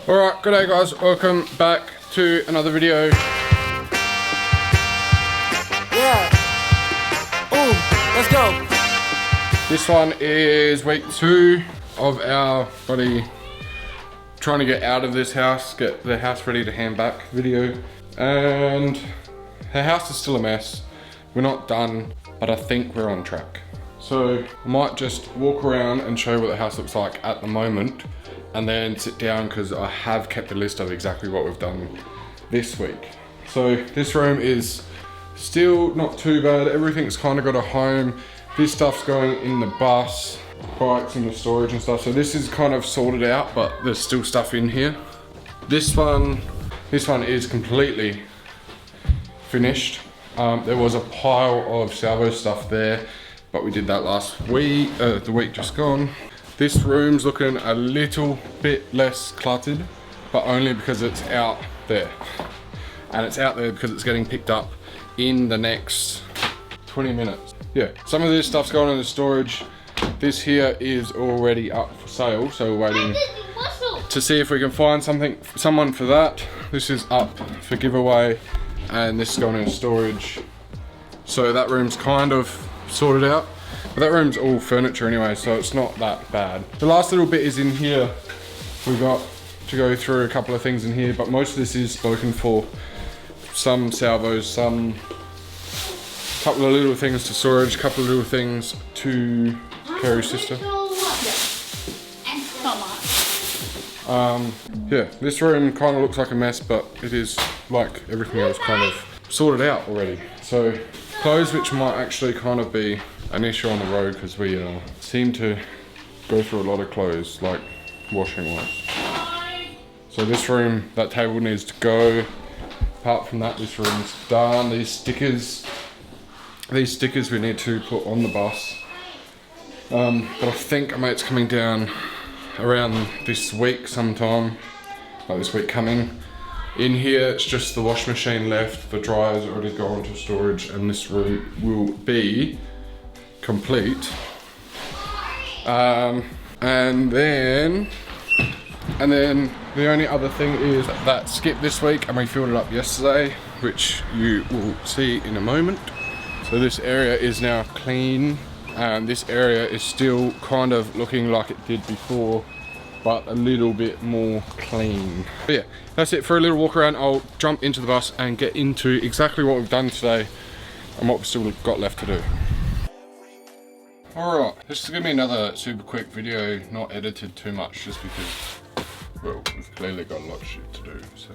Alright, good day guys, welcome back to another video. Yeah. Ooh, let's go. This one is week 2 of our buddy trying to get out of this house, get the house ready to hand back video. And the house is still a mess. We're not done, but I think we're on track. So I might just walk around and show you what the house looks like at the moment, and then sit down because I have kept a list of exactly what we've done this week. So this room is still not too bad. Everything's kind of got a home. This stuff's going in the bus, bikes in the storage and stuff. So this is kind of sorted out, but there's still stuff in here. This one is completely finished. There was a pile of salvo stuff there, but we did that last week, the week just gone. This room's looking a little bit less cluttered, but only because it's out there. And it's out there because it's getting picked up in the next 20 minutes. Yeah, some of this stuff's going in the storage. This here is already up for sale, so we're waiting to see if we can find someone for that. This is up for giveaway, and this is going in storage. So that room's kind of sorted out. But that room's all furniture anyway, so it's not that bad. The last little bit is in here. We've got to go through a couple of things in here, but most of this is spoken for. Some salvos, some couple of little things to storage, couple of little things to Kerry's sister. Yeah, this room kind of looks like a mess, but it is, like everything else, kind of sorted out already. So clothes, which might actually kind of be an issue on the road, because we seem to go through a lot of clothes, like washing wise. So this room, that table needs to go. Apart from that, this room's done. These stickers we need to put on the bus. But I think a mate's coming down around this week sometime, like this week coming. In here, it's just the wash machine left. The dryer's already gone to storage, and this room will be complete. And then the only other thing is that skip this week, and we filled it up yesterday, which you will see in a moment. So this area is now clean, and this area is still kind of looking like it did before, but a little bit more clean. But yeah, that's it for a little walk around. I'll jump into the bus and get into exactly what we've done today and what we've still got left to do. Alright, this is going to be another super quick video, not edited too much, just because, well, we've clearly got a lot of shit to do, so.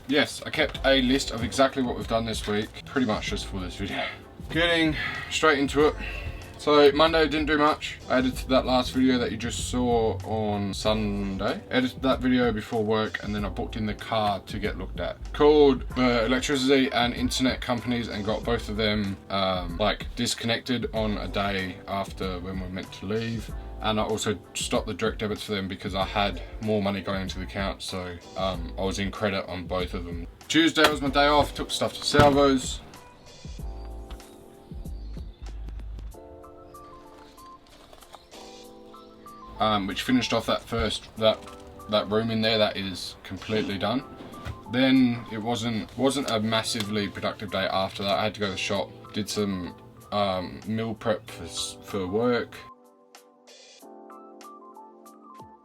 Yes, I kept a list of exactly what we've done this week, pretty much just for this video. Getting straight into it. So Monday didn't do much. I edited that last video that you just saw on Sunday. Edited that video before work, and then I booked in the car to get looked at. Called the electricity and internet companies and got both of them like disconnected on a day after when we were meant to leave. And I also stopped the direct debits for them because I had more money going into the account, so I was in credit on both of them. Tuesday was my day off, took stuff to salvos. Which finished off that room in there. That is completely done. Then it wasn't a massively productive day after that. I had to go to the shop, did some meal prep for work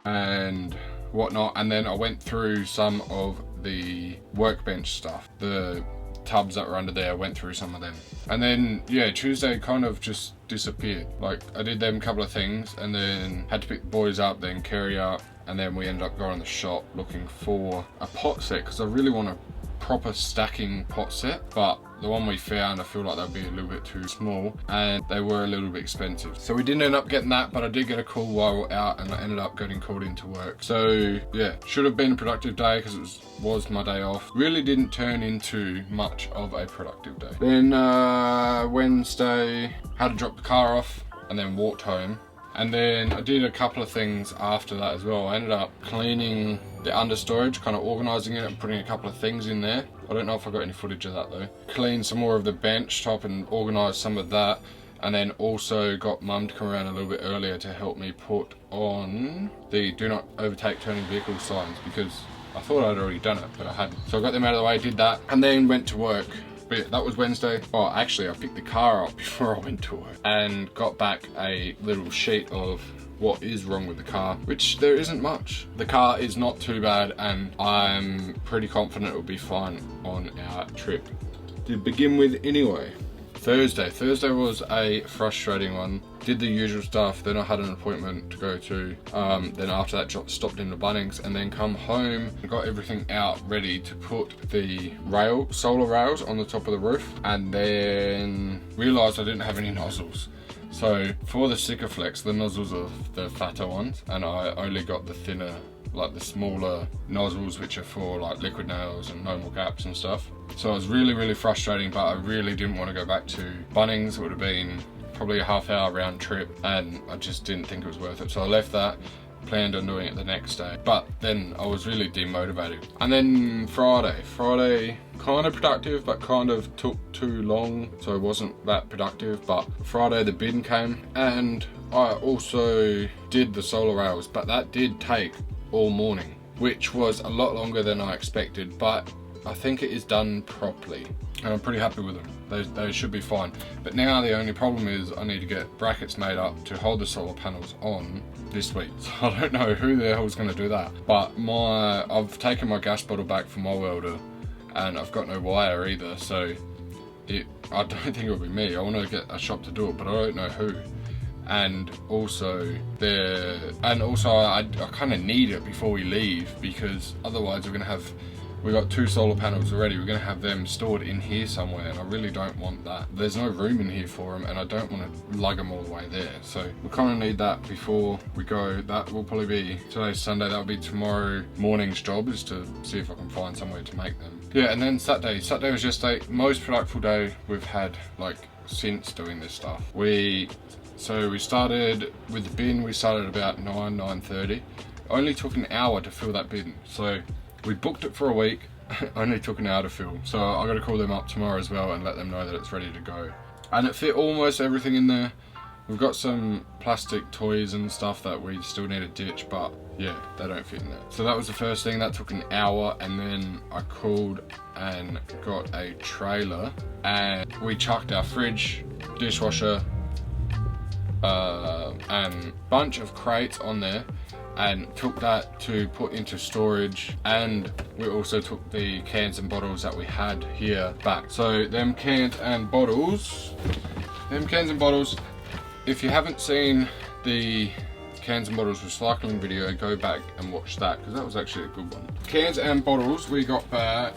and whatnot, and then I went through some of the workbench stuff, the tubs that were under there. I went through some of them, and then yeah, Tuesday kind of just disappeared. Like I did them couple of things, and then had to pick the boys up, then Kerry up, and then we ended up going to the shop looking for a pot set, because I really want a proper stacking pot set, but the one we found, I feel like they'd be a little bit too small, and they were a little bit expensive. So we didn't end up getting that, but I did get a call while we were out, and I ended up getting called into work. So yeah, should have been a productive day because it was my day off. Really didn't turn into much of a productive day. Then Wednesday, had to drop the car off and then walked home. And then I did a couple of things after that as well. I ended up cleaning the understorage, kind of organising it and putting a couple of things in there. I don't know if I got any footage of that though. Cleaned some more of the bench top and organised some of that. And then also got mum to come around a little bit earlier to help me put on the do not overtake turning vehicle signs, because I thought I'd already done it, but I hadn't. So I got them out of the way, did that, and then went to work. But yeah, that was Wednesday. Oh, actually, I picked the car up before I went to work and got back a little sheet of what is wrong with the car, which there isn't much. The car is not too bad, and I'm pretty confident it will be fine on our trip. To begin with anyway. Thursday was a frustrating one. Did the usual stuff, then I had an appointment to go to. Then after that, stopped into Bunnings, and then come home and got everything out ready to put the solar rails on the top of the roof, and then realised I didn't have any nozzles. So for the Sikaflex, the nozzles are the fatter ones, and I only got the thinner, like the smaller nozzles, which are for like liquid nails and normal gaps and stuff. So it was really frustrating, but I really didn't want to go back to Bunnings. It would have been probably a half-hour round trip, and I just didn't think it was worth it. So I left that, planned on doing it the next day, but then I was really demotivated. And then Friday kind of productive, but kind of took too long, so it wasn't that productive. But Friday the bin came, and I also did the solar rails, but that did take all morning, which was a lot longer than I expected, but I think it is done properly, and I'm pretty happy with them. They should be fine. But now the only problem is I need to get brackets made up to hold the solar panels on this week. So I don't know who the hell's going to do that. But I've taken my gas bottle back from my welder, and I've got no wire either, so I don't think it'll be me. I want to get a shop to do it, but I don't know who. And also I kind of need it before we leave, because otherwise we've got 2 solar panels already. We're going to have them stored in here somewhere, and I really don't want that. There's no room in here for them, and I don't want to lug them all the way there. So we kind of need that before we go. That will probably be, today's Sunday, that'll be tomorrow morning's job, is to see if I can find somewhere to make them. Yeah, and then Saturday was just the most productive day we've had, like, since doing this stuff. So we started with the bin. We started about 9:30. Only took an hour to fill that bin. So we booked it for a week. Only took an hour to fill. So I got to call them up tomorrow as well and let them know that it's ready to go. And it fit almost everything in there. We've got some plastic toys and stuff that we still need to ditch, but yeah, they don't fit in there. So that was the first thing. That took an hour, and then I called and got a trailer, and we chucked our fridge, dishwasher, and bunch of crates on there, and took that to put into storage. And we also took the cans and bottles that we had here back. So them cans and bottles, if you haven't seen the cans and bottles recycling video, go back and watch that, because that was actually a good one. Cans and bottles we got back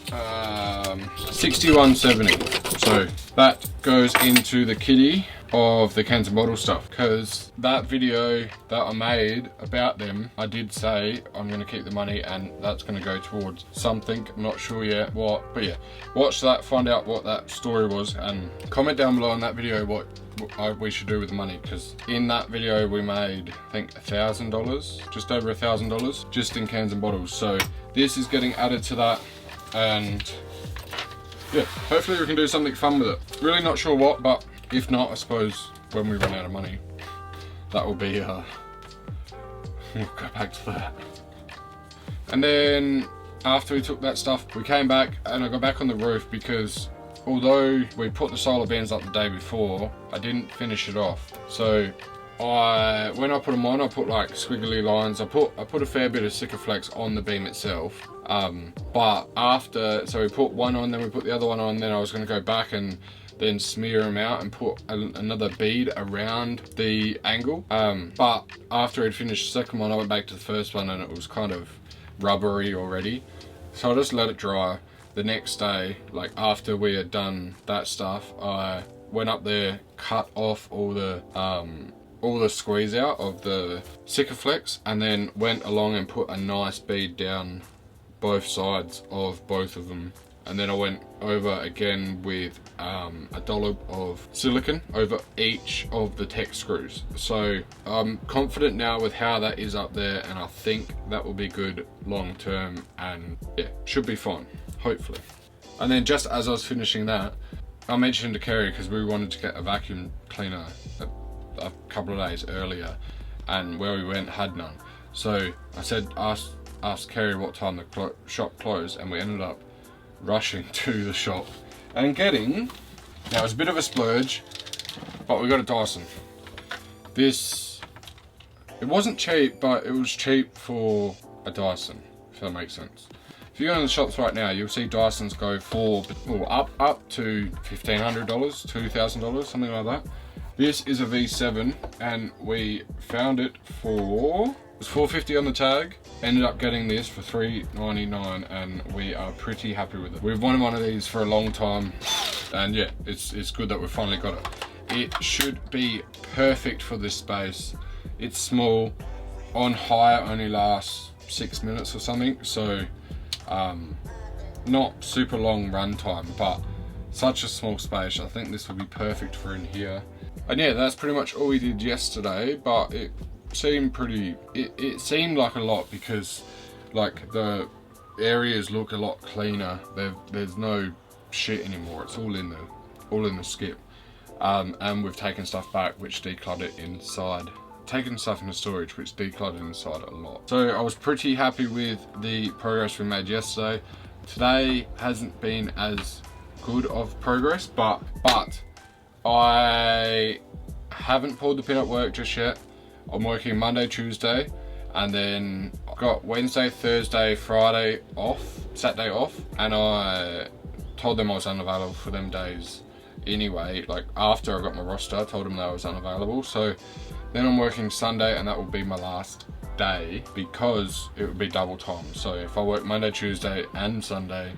61.70. So that goes into the kitty of the cans and bottle stuff, because that video that I made about them, I did say I'm going to keep the money and that's going to go towards something. I'm not sure yet what, but yeah, watch that, find out what that story was, and comment down below on that video what we should do with the money, because in that video we made, I think, $1,000, just over $1,000 just in cans and bottles. So this is getting added to that, and yeah, hopefully we can do something fun with it. Really not sure what, but if not, I suppose when we run out of money, that will be, we'll go back to that. And then after we took that stuff, we came back and I got back on the roof, because although we put the solar bands up the day before, I didn't finish it off. So when I put them on, I put like squiggly lines. I put a fair bit of Sikaflex on the beam itself. But after, so we put one on, then we put the other one on, then I was going to go back and then smear them out and put another bead around the angle. But after I'd finished the second one, I went back to the first one and it was kind of rubbery already. So I just let it dry. The next day, like after we had done that stuff, I went up there, cut off all the squeeze out of the Sikaflex, and then went along and put a nice bead down both sides of both of them. And then I went over again with a dollop of silicone over each of the tech screws. So I'm confident now with how that is up there, and I think that will be good long term, and yeah, should be fine, hopefully. And then just as I was finishing that, I mentioned to Kerry because we wanted to get a vacuum cleaner a couple of days earlier, and where we went had none. So I said, asked Kerry what time the shop closed, and we ended up rushing to the shop and getting, now it was a bit of a splurge, but we got a Dyson. This, it wasn't cheap, but it was cheap for a Dyson, if that makes sense. If you go in the shops right now, you'll see Dysons go for, well, up to $1,500, $2,000, something like that. This is a V7, and we found it for, it was $4.50 on the tag. Ended up getting this for $3.99, and we are pretty happy with it. We've wanted one of these for a long time, and yeah, it's good that we've finally got it. It should be perfect for this space. It's small, on high only lasts 6 minutes or something, so not super long run time, but such a small space. I think this would be perfect for in here. And yeah, that's pretty much all we did yesterday, but it seemed pretty, it seemed like a lot because like the areas look a lot cleaner. There's no shit anymore. It's all in the skip. And we've taken stuff back which decluttered inside. Taken stuff into storage which decluttered inside a lot. So I was pretty happy with the progress we made yesterday. Today hasn't been as good of progress, but I haven't pulled the pin at work just yet. I'm working Monday, Tuesday, and then I've got Wednesday, Thursday, Friday off, Saturday off, and I told them I was unavailable for them days anyway. Like after I got my roster, I told them that I was unavailable. So then I'm working Sunday, and that will be my last day because it would be double time. So if I work Monday, Tuesday and Sunday,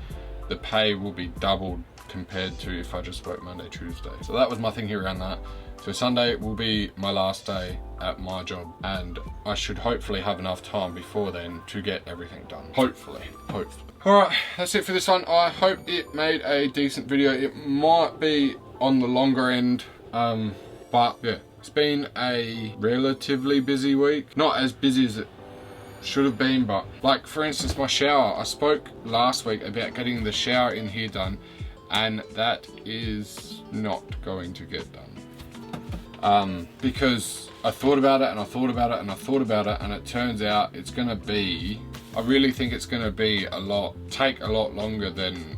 the pay will be doubled compared to if I just work Monday, Tuesday. So that was my thinking around that. So Sunday will be my last day at my job, and I should hopefully have enough time before then to get everything done. Hopefully. Alright, that's it for this one. I hope it made a decent video. It might be on the longer end, but yeah. It's been a relatively busy week. Not as busy as it should have been, but like for instance my shower. I spoke last week about getting the shower in here done, and that is not going to get done. Because I thought about it and I thought about it and I thought about it, and it turns out it's gonna be, I really think it's gonna be take a lot longer than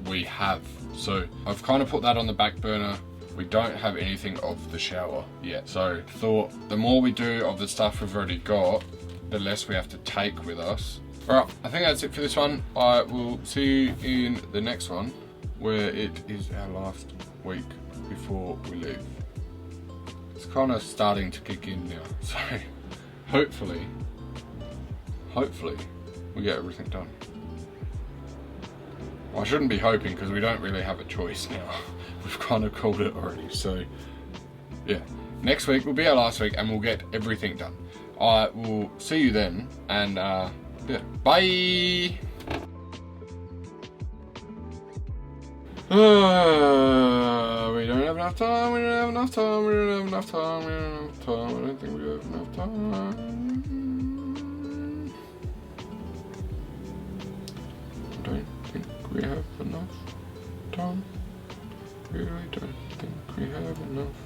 we have. So I've kind of put that on the back burner. We don't have anything of the shower yet. So I thought the more we do of the stuff we've already got, the less we have to take with us. Alright, I think that's it for this one. I will see you in the next one, where it is our last week before we leave. It's kind of starting to kick in now. So hopefully we get everything done. Well, I shouldn't be hoping because we don't really have a choice now. We've kind of called it already. So yeah, next week will be our last week and we'll get everything done. I will see you then, and yeah, bye. We don't have enough time, we don't have enough time, we don't have enough time, we don't have enough time, I don't think we have enough time. I don't think we have enough time. Really don't think we have enough